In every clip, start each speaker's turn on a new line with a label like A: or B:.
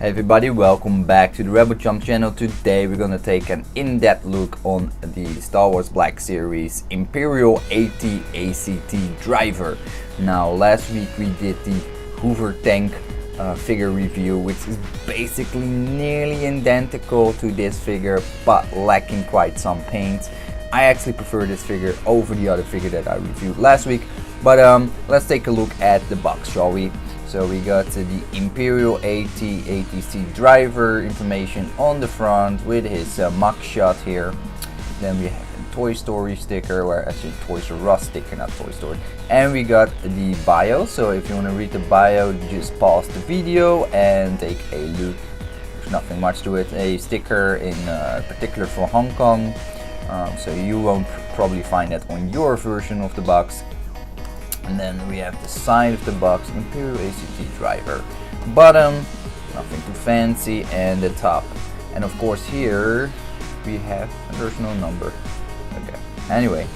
A: Hey everybody, welcome back to the Rebel Jump channel. Today we're gonna take an in-depth look on the Star Wars Black Series Imperial AT ACT driver. Now last week we did the Hoover tank figure review, which is basically nearly identical to this figure but lacking quite some paint. I actually prefer this figure over the other figure that I reviewed last week, but let's take a look at the box, shall we? So we got the Imperial AT ATC driver information on the front with his mugshot here. Then we have a Toy Story sticker, where actually Toys R Us sticker, not Toy Story. And we got the bio, so if you want to read the bio, just pause the video and take a look. There's nothing much to it. A sticker in particular for Hong Kong, so you won't probably find that on your version of the box. And then we have the side of the box, Imperial ACT driver, bottom, nothing too fancy, and the top. And of course here we have, there's no number. Okay, anyway,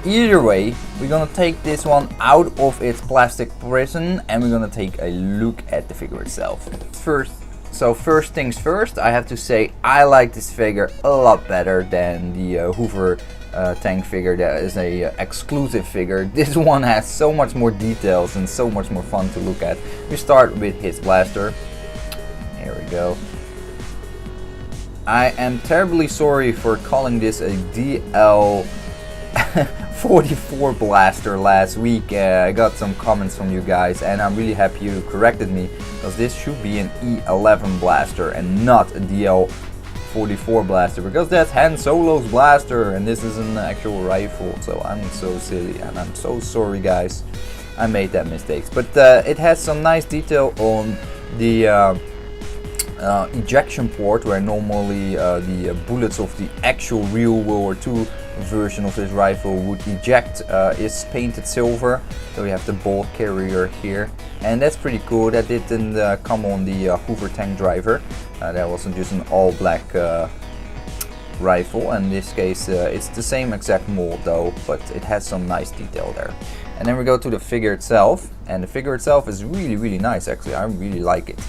A: either way, we're gonna take this one out of its plastic prison and we're gonna take a look at the figure itself. First things first, I have to say I like this figure a lot better than the Hoover tank figure. That is a exclusive figure. This one has so much more details and so much more fun to look at. We start with his blaster. Here we go. I am terribly sorry for calling this a DL44 blaster last week. I got some comments from you guys and I'm really happy you corrected me, because this should be an E11 blaster and not a DL44 blaster, because that's Han Solo's blaster and this is an actual rifle. So I'm so silly and I'm so sorry guys, I made that mistake. But it has some nice detail on the ejection port, where normally the bullets of the actual real World War II version of this rifle would eject, is painted silver. So we have the bolt carrier here, and that's pretty cool. That didn't come on the Hoover tank driver. That wasn't just an all black rifle. In this case it's the same exact mold though, but it has some nice detail there. And then we go to the figure itself, and the figure itself is really nice. Actually, I really like it.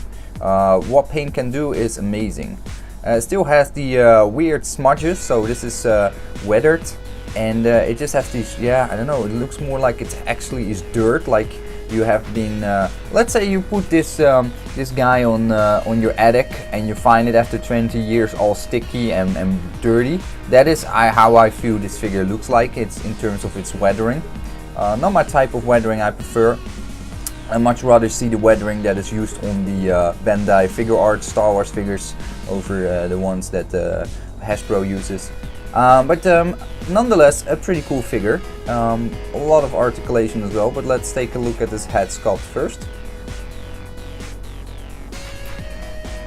A: What paint can do is amazing. It still has the weird smudges, so this is weathered, and it just has these, yeah, I don't know, it looks more like it actually is dirt, like you have been, let's say you put this this guy on your attic and you find it after 20 years all sticky and dirty. That is how I feel this figure looks like. It's in terms of its weathering. Not my type of weathering I prefer. I much rather see the weathering that is used on the Bandai Figure Art Star Wars figures over the ones that Hasbro uses. But nonetheless, a pretty cool figure. A lot of articulation as well, but let's take a look at this head sculpt first.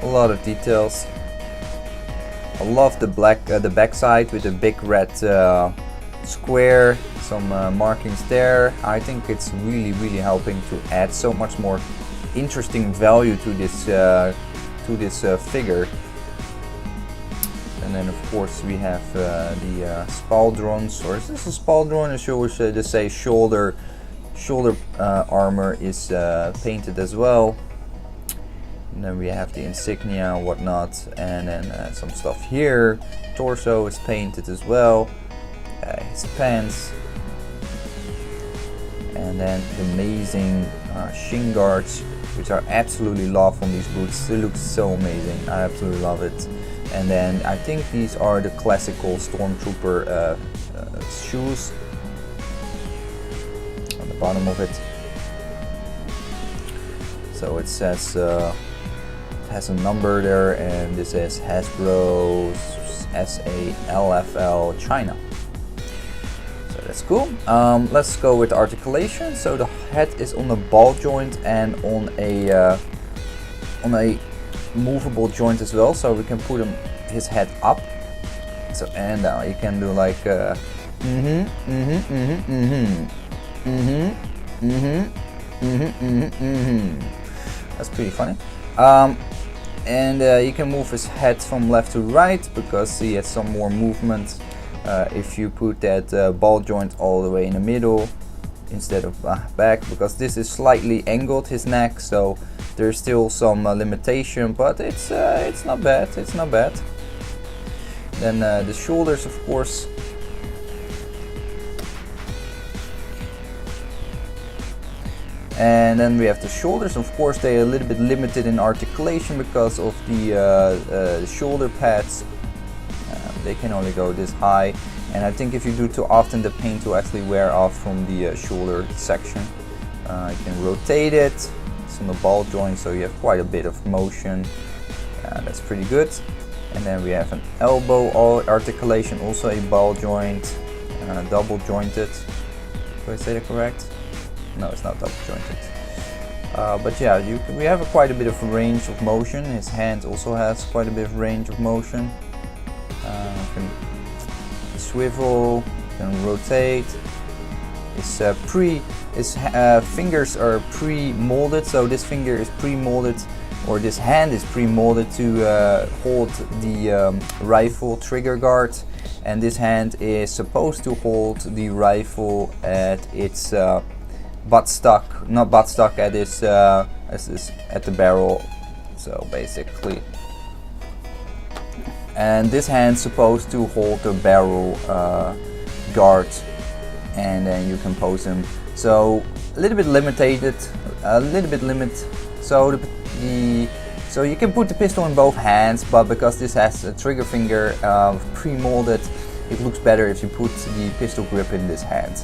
A: A lot of details. I love the backside with the big red square, some markings there. I think it's really helping to add so much more interesting value to this figure. And then of course we have the spaldrons, or is this a spaldron? Or should we just say shoulder armor is painted as well. And then we have the insignia and whatnot, and then some stuff here. Torso is painted as well. His pants, and then the amazing shin guards, which I absolutely love on these boots. They look so amazing. I absolutely love it. And then I think these are the classical stormtrooper shoes on the bottom of it. So it says it has a number there, and this is Hasbro SALFL China. So that's cool. Let's go with articulation. So the head is on a ball joint and on a movable joint as well, so we can put his head up. So, and you can do like that's pretty funny. And you can move his head from left to right, because he has some more movement. If you put that ball joint all the way in the middle, instead of back, because this is slightly angled, his neck, so there's still some limitation, but it's not bad. It's not bad. Then the shoulders, of course. And then we have the shoulders. Of course, they are a little bit limited in articulation because of the shoulder pads. They can only go this high, and I think if you do too often, the paint will actually wear off from the shoulder section. You can rotate it. It's on the ball joint, so you have quite a bit of motion. That's pretty good. And then we have an elbow articulation, also a ball joint, double jointed. Did I say that correct? No, it's not double jointed. But yeah, we have quite a bit of range of motion. His hand also has quite a bit of range of motion. You can swivel, you can rotate. His fingers are pre-molded, so this finger is pre-molded, or this hand is pre-molded to hold the rifle trigger guard, and this hand is supposed to hold the rifle at its buttstock, not buttstock, at its at the barrel. So basically, and this hand's supposed to hold the barrel guard, and then you can pose him. So a little bit limited, So so you can put the pistol in both hands, but because this has a trigger finger pre-molded, it looks better if you put the pistol grip in this hand.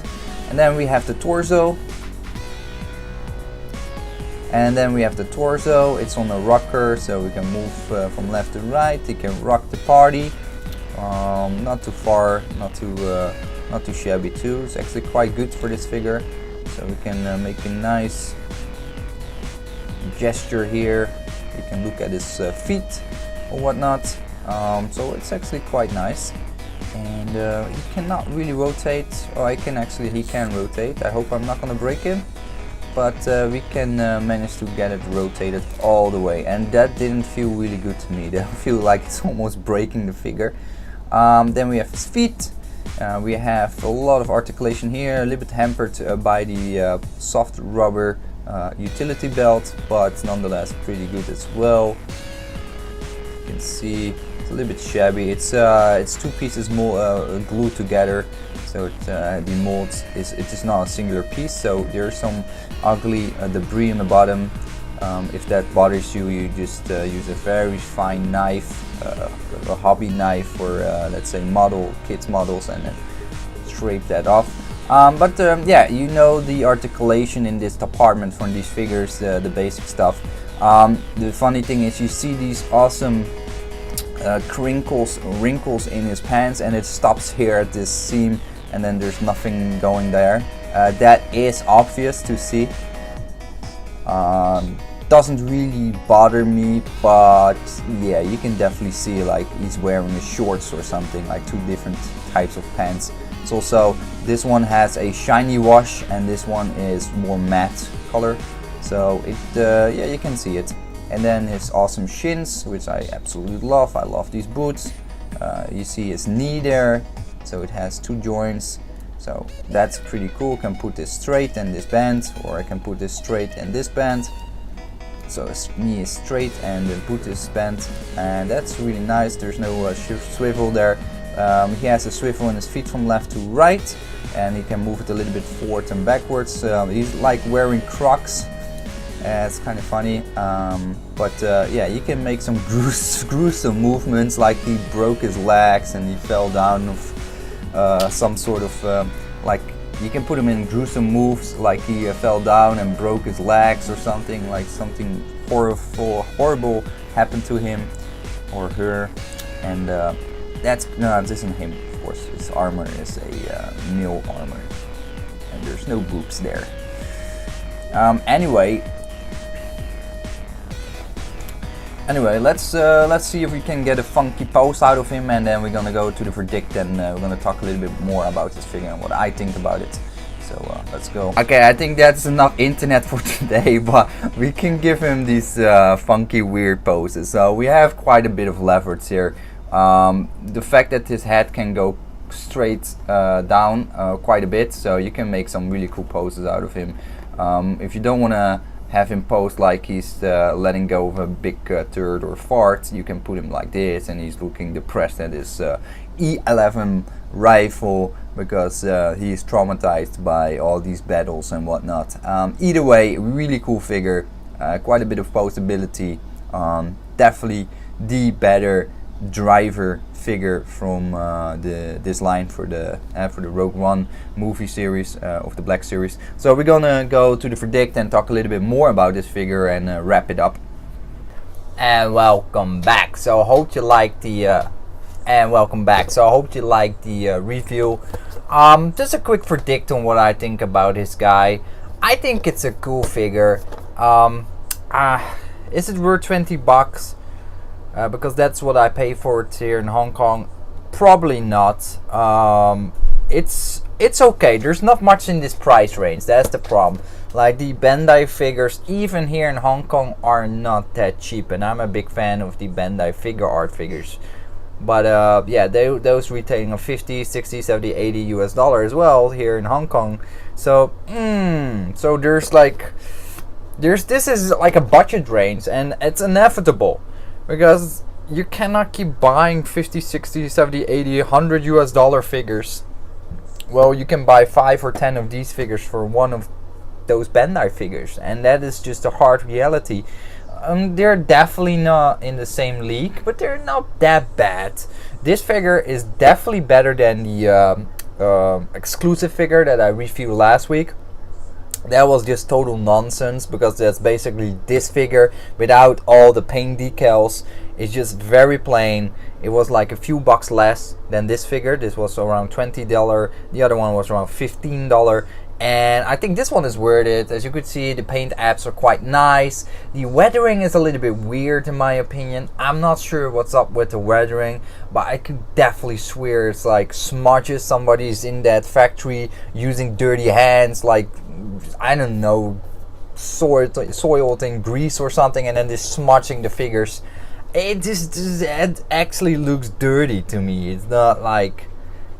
A: And then we have the torso. It's on a rocker, so we can move from left to right. You can rock the party. Not too far, not too shabby too. It's actually quite good for this figure. So we can make a nice gesture here. You can look at his feet or whatnot. So it's actually quite nice. And he cannot really rotate. Oh, he can rotate. I hope I'm not gonna break him. But we can manage to get it rotated all the way, and that didn't feel really good to me. That feel like it's almost breaking the figure. Then we have his feet. We have a lot of articulation here, a little bit hampered by the soft rubber utility belt, but nonetheless pretty good as well. You can see it's a little bit shabby. It's two pieces glued together. So the mold it is not a singular piece, so there's some ugly debris on the bottom. If that bothers you, you just use a very fine knife, a hobby knife for let's say kids models, and then scrape that off. Yeah, you know the articulation in this department from these figures, the basic stuff. The funny thing is you see these awesome wrinkles in his pants, and it stops here at this seam, and then there's nothing going there. That is obvious to see. Doesn't really bother me, but yeah, you can definitely see like he's wearing a shorts or something, like two different types of pants. It's also, this one has a shiny wash and this one is more matte color, so yeah, you can see it. And then his awesome shins, which I absolutely love. I love these boots. You see his knee there, so it has two joints, so that's pretty cool. Can put this straight and this band, or I can put this straight and this band. So his knee is straight and then put this band, and that's really nice. There's no swivel there. He has a swivel in his feet from left to right, and he can move it a little bit forward and backwards. He's like wearing Crocs. It's kind of funny, but yeah, you can make some gruesome movements, like he broke his legs and he fell down of some sort of like, you can put him in gruesome moves, like he fell down and broke his legs or something, like something horrible happened to him or her. And no, this isn't him, of course. His armor is a male armor, and there's no boobs there. Anyway, let's see if we can get a funky pose out of him, and then we're gonna go to the verdict, and we're gonna talk a little bit more about this figure and what I think about it. So let's go. Okay, I think that's enough internet for today, but we can give him these funky, weird poses. So we have quite a bit of leverage here. The fact that his head can go straight down quite a bit, so you can make some really cool poses out of him. If you don't want to have him pose like he's letting go of a big turd or fart, you can put him like this and he's looking depressed at his E11 rifle because he is traumatized by all these battles and whatnot. Either way, really cool figure, quite a bit of posability, definitely the better driver figure from this line for the Rogue One movie series of the Black Series. So we're gonna go to the verdict and talk a little bit more about this figure and wrap it up. And welcome back. So I hope you like the review. Just a quick verdict on what I think about this guy. I think it's a cool figure. Is it worth $20? Because that's what I pay for it here in Hong Kong. Probably not. It's okay. There's not much in this price range. That's the problem. Like the Bandai figures, even here in Hong Kong, are not that cheap, and I'm a big fan of the Bandai figure art figures. But yeah, those retailing of 50, 60, 70, 80 US dollar as well here in Hong Kong. So so this is like a budget range, and it's inevitable. Because you cannot keep buying 50, 60, 70, 80, 100 US dollar figures. Well, you can buy 5 or 10 of these figures for one of those Bandai figures. And that is just a hard reality. They're definitely not in the same league, but they're not that bad. This figure is definitely better than the exclusive figure that I reviewed last week. That was just total nonsense, because that's basically this figure without all the paint decals. It's just very plain. It was like a few bucks less than this figure. This was around $20. The other one was around $15. And I think this one is worth it. As you could see, the paint apps are quite nice. The weathering is a little bit weird in my opinion. I'm not sure what's up with the weathering, but I could definitely swear it's like smudges. Somebody's in that factory using dirty hands, like, I don't know, soiled in grease or something, and then just smudging the figures. It actually looks dirty to me. It's not like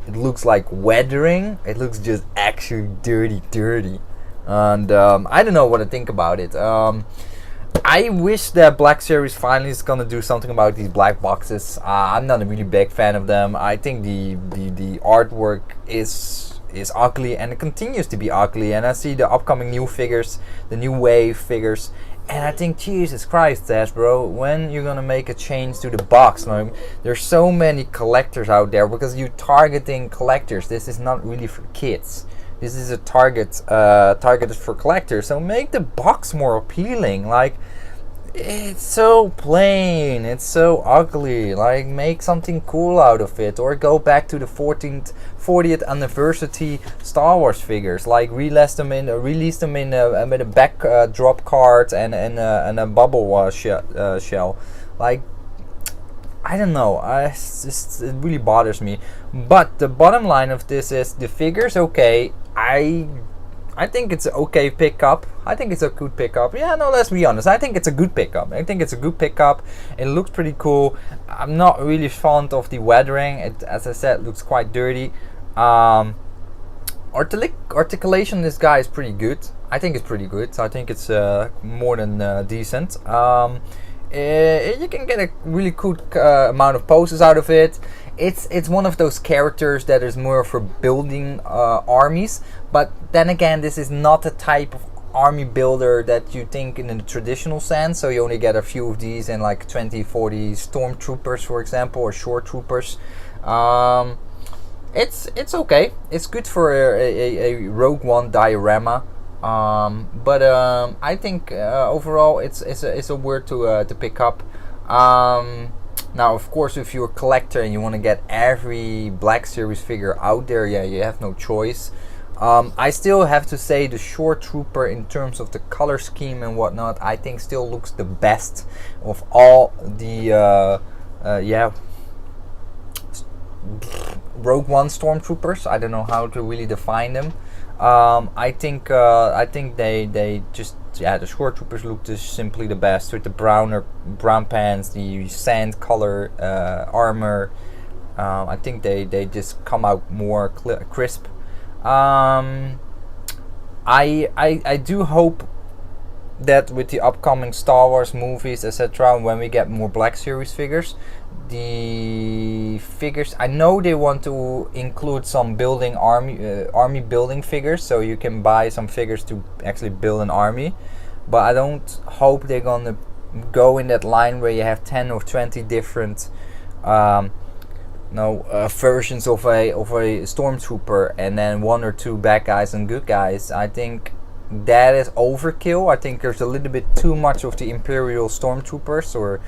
A: it looks like weathering. It looks just actually dirty. And I don't know what to think about it. I wish that Black Series finally is gonna do something about these black boxes. I'm not a really big fan of them. I think the artwork is ugly, and it continues to be ugly. And I see the upcoming new figures, the new wave figures, and I think, Jesus Christ, Hasbro, when you're gonna make a change to the box? Like, there's so many collectors out there, because you're targeting collectors. This is not really for kids. This is a targeted for collectors. So make the box more appealing. Like, it's so plain, it's so ugly. Like, make something cool out of it, or go back to the 40th anniversary Star Wars figures. Like, release them in with a backdrop card and a bubble shell. Like, I don't know. It really bothers me. But the bottom line of this is the figure's okay. I think it's an okay pickup. I think it's a good pickup. Yeah, no, let's be honest. I think it's a good pickup. It looks pretty cool. I'm not really fond of the weathering. It, as I said, looks quite dirty. Articulation of this guy is pretty good. I think it's pretty good. I think it's more than decent. You can get a really cool amount of poses out of it. It's one of those characters that is more for building armies, but then again, this is not the type of army builder that you think in the traditional sense. So you only get a few of these and like 20, 40 stormtroopers, for example, or shore troopers. It's okay. It's good for a Rogue One diorama. But I think overall it's a word to pick up. Now, of course, if you're a collector and you want to get every Black Series figure out there, yeah, you have no choice. I still have to say the Shore Trooper, in terms of the color scheme and whatnot, I think still looks the best of all the Rogue One Stormtroopers. I don't know how to really define them. I think they just, yeah, the Shore Troopers look just simply the best, with the brown pants, the sand color armor. I think they just come out more crisp. I do hope that with the upcoming Star Wars movies, etc., when we get more Black Series figures, the figures, I know they want to include some building army building figures, so you can buy some figures to actually build an army, but I don't hope they're gonna go in that line where you have 10 or 20 different versions of a stormtrooper and then 1 or 2 bad guys and good guys. I think that is overkill. I think there's a little bit too much of the Imperial stormtroopers or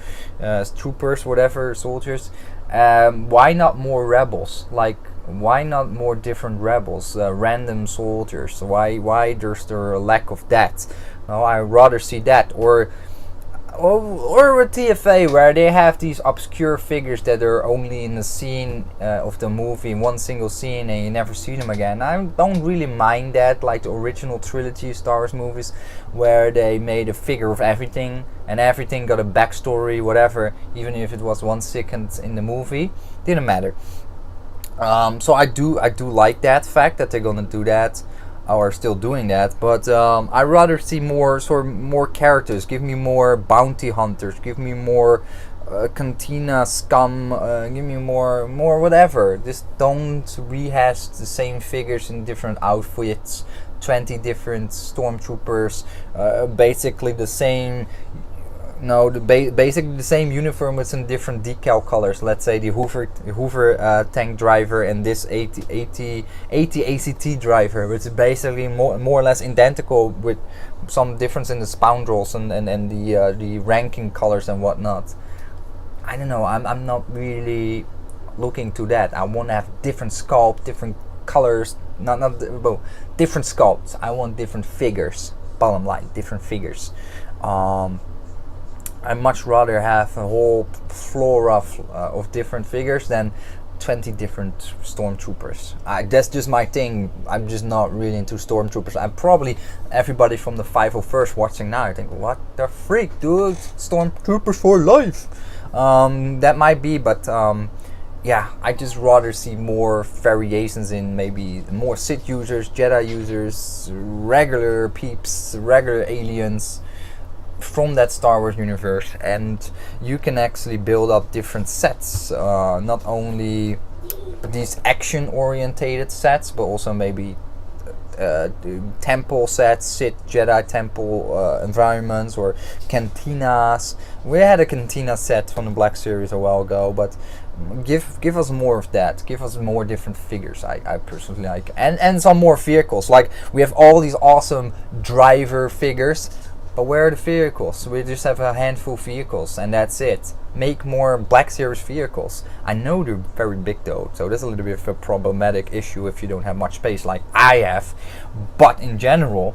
A: troopers, whatever, soldiers. Why not more rebels? Like, why not more different rebels, random soldiers? Why there's there a lack of that? No, I rather see that, or with TFA, where they have these obscure figures that are only in the scene of the movie, one single scene, and you never see them again. I don't really mind that, like the original trilogy Star Wars movies, where they made a figure of everything, and everything got a backstory, whatever, even if it was 1 second in the movie, didn't matter. So I do like that fact that they're gonna do that, or still doing that, but I rather see more characters. Give me more bounty hunters, give me more cantina scum, give me more whatever. Just don't rehash the same figures in different outfits, 20 different stormtroopers, basically the same. No, basically the same uniform with some different decal colors. Let's say the Hoover tank driver and this 80 ACT driver, which is basically more or less identical with some difference in the scoundrels and the ranking colors and whatnot. I don't know. I'm not really looking to that. I want to have different sculpt, different colors, different sculpts. I want different figures. Bottom line, different figures. I much rather have a whole flora of different figures than 20 different stormtroopers. That's just my thing. I'm just not really into stormtroopers. I'm probably everybody from the 501st watching now. I think, what the freak, dude? Stormtroopers for life. That might be, but yeah, I just rather see more variations in maybe more Sith users, Jedi users, regular peeps, regular aliens from that Star Wars universe, and you can actually build up different sets, not only these action orientated sets, but also maybe temple sets, Sith Jedi temple environments, or cantinas. We had a cantina set from the Black Series a while ago, but give us more of that. Give us more different figures. I personally like, and some more vehicles. Like, we have all these awesome driver figures, but where are the vehicles? We just have a handful of vehicles and that's it. Make more Black Series vehicles. I know they're very big though, so that's a little bit of a problematic issue if you don't have much space like I have. But in general,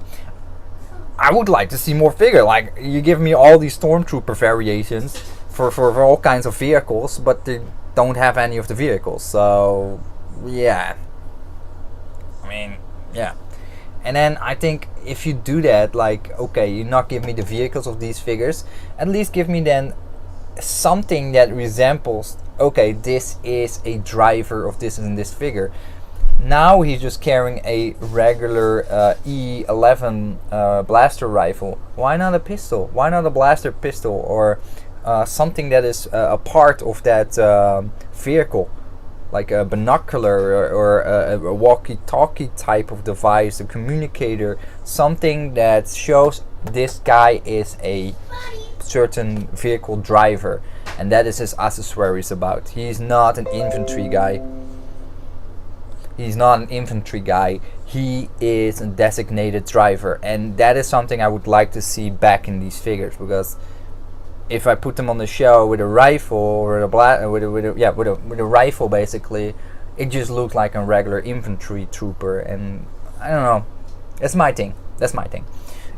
A: I would like to see more figure. Like, you give me all these stormtrooper variations for all kinds of vehicles, but they don't have any of the vehicles. So yeah, I mean, yeah. And then I think if you do that, like, okay, you not give me the vehicles of these figures, at least give me then something that resembles, okay, this is a driver of this and this figure. Now he's just carrying a regular E11 blaster rifle. Why not a pistol? Why not a blaster pistol, or something that is a part of that vehicle? Like a binocular or a walkie-talkie type of device, a communicator, something that shows this guy is a certain vehicle driver, and that is his accessories about. He's not an infantry guy. He's not an infantry guy. He is a designated driver, and that is something I would like to see back in these figures, because if I put them on the show with a rifle or with a rifle, basically, it just looks like a regular infantry trooper, and I don't know. That's my thing.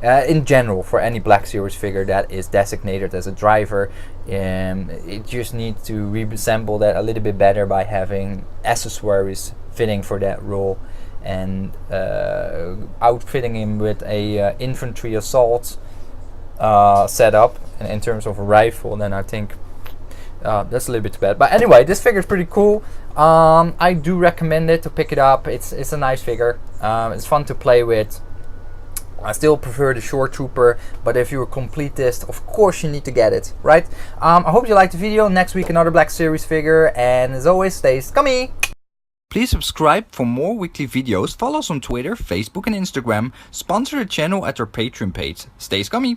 A: In general, for any Black Series figure that is designated as a driver, it just needs to resemble that a little bit better by having accessories fitting for that role, and outfitting him with a infantry assault setup in terms of a rifle. Then I think That's a little bit too bad. But anyway, this figure is pretty cool. I do recommend it to pick it up. It's a nice figure. It's fun to play with. I still prefer the Shore Trooper, but if you're a completist, of course you need to get it, right? I hope you liked the video. Next week another Black Series figure, and as always, stay scummy! Please subscribe for more weekly videos, follow us on Twitter, Facebook and Instagram, sponsor the channel at our Patreon page. Stay scummy!